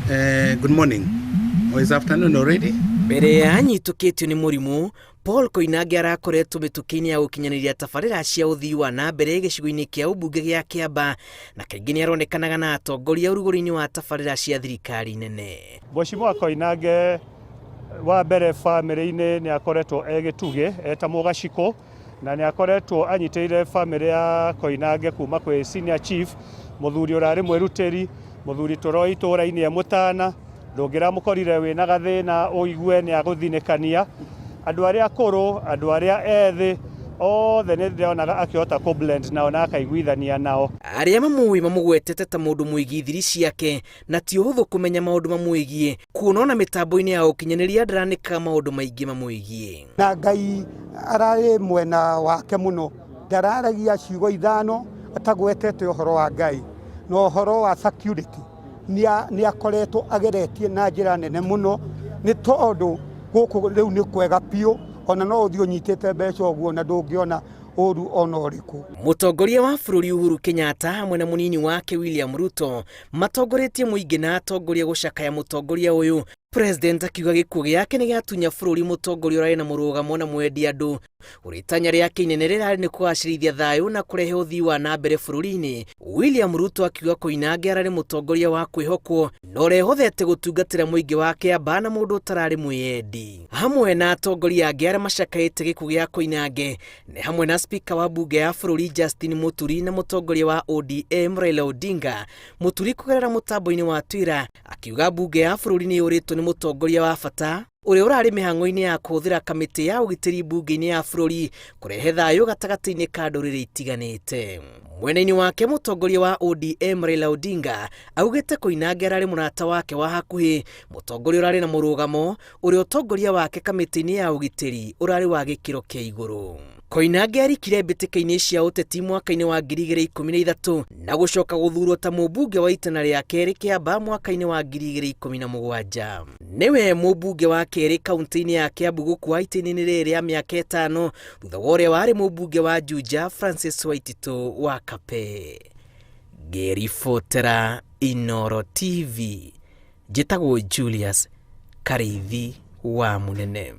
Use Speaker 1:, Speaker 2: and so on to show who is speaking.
Speaker 1: Good morning. Or is afternoon already?
Speaker 2: Mbere ya anyitũkĩtio nĩ mũrimũ, Paul Koinange arakoretwo mĩtũkĩ-inĩ ya gũkinyanĩria tabarĩra cia ũthii wa na mbere gĩcigo-inĩ kĩa ũmbunge gĩa Kiambaa, na kaingĩ nĩ aronekanaga na atongoria ũrugũrũ-inĩ wa tabarĩra cia thirikari nene.
Speaker 3: Mheshimiwa Koinange wa mbere famĩlĩ-inĩ nĩ akoretwo gĩtugĩ eta mũgaciko, na nĩ akoretwo anyitĩrĩire famĩlĩ ya Koinange kuma kwĩ senior chief, mũthuri ũrarĩ mwĩrutĩri, mũthuri tũroi itũũra-inĩ mũtana, ndũngĩramũkorire wĩna gathĩna ũigue nĩ agũthinĩkania, andũ arĩa akũrũ, andũ arĩa ethĩ, othe nĩ ndĩronaga akĩhota kũ-blend nao na akaiguithania nao.
Speaker 2: Arĩa mamũĩ mamũgwetete ta mũndũ mwĩgie thiri ciake, na ti ũhũthũ kũmenya maũndũ mamwĩgie, kuona ona mĩtambo-inĩ ya ũkinyanĩria ndaranĩka maũndũ maingĩ mamwĩgie.
Speaker 4: Na Ngai ararĩ mwena wake mũno, ndararagia ciugo ithano atagwetete ũhoro wa Ngai, na ũhoro wa security nĩ akoretwo ageretie na njĩra nene mũno, nĩ tondũ gũkũ rĩu nĩ kwega piũ, ona no ũthiĩ ũnyitĩte mbeca ũguo na ndũngĩona ũru ona ũrĩkũ.
Speaker 2: Mũtongoria wa bũrũri Uhuru Kenyatta hamwe na mũnini wake William Ruto matongoretie mũingĩ na atongoria gũcakaya mũtongoria ũyũ. President akiuga gĩkuũ gĩake nĩ gĩatunya bũrũri mũtongoria ũrarĩ na mũrũgamo na mwendi andũ. Ũritanya rĩake inene rĩrarĩ nĩ kũgacĩrithia thayũ na kũrehe ũthii wa na mbere bũrũri-inĩ. William Ruto akiuga Koinange ararĩ mũtongoria wa kwĩhokwo na ũrehotete gũtungatĩra mũingĩ wa Kiambaa na mũndũ ũtararĩ mwĩyendi. Hamwe na atongoria angĩ arĩa macakaĩte gĩkuũ gĩa Koinange nĩ hamwe na spika wa bunge ya bũrũri Justin Muturi na mũtongoria wa ODM Raila Odinga. Muturi kũgerera mũtambo-inĩ wa Twitter akiuga bunge ya bũrũri nĩ yũrĩtwo nĩ mũtongoria wa bata ũrĩa ũrarĩ mĩhang'o-inĩ ya kũhũthĩra kamĩtĩ ya ũgitĩri bunge-inĩ ya bũrũri kũrehe thayũ gatagatĩ-inĩ ka ndũrĩrĩ itiganĩte. Mwena-inĩ wake mũtongoria wa ODM Raila Odinga augĩte Koinange ararĩ mũrata wake wa hakuhĩ, mũtongoria ũrarĩ na mũrũgamo, ũrĩa ũtongoria wake kamĩtĩ-inĩ ya ũgitĩri ũrarĩ wa gĩkĩro kĩa igũrũ. Koinange arikire mbĩtĩka-inĩ cia ũteti mwaka-inĩ wa 2013 na gũcoka gũthurwo ta mũmbunge wa itana rĩa kerĩ Kiambaa mwaka-inĩ wa 2017. Nĩwe mũmbunge wa kerĩ kaunti-inĩ ya Kiambu gũkua itĩni-inĩ rĩrĩ rĩa mĩaka 5 thutha wa ũrĩa warĩ mũmbunge wa Juja Francis Waititũ wa Kape. Ngĩribotera Inooro TV, njĩtagwo Julius Karĩithi wa Mũnene.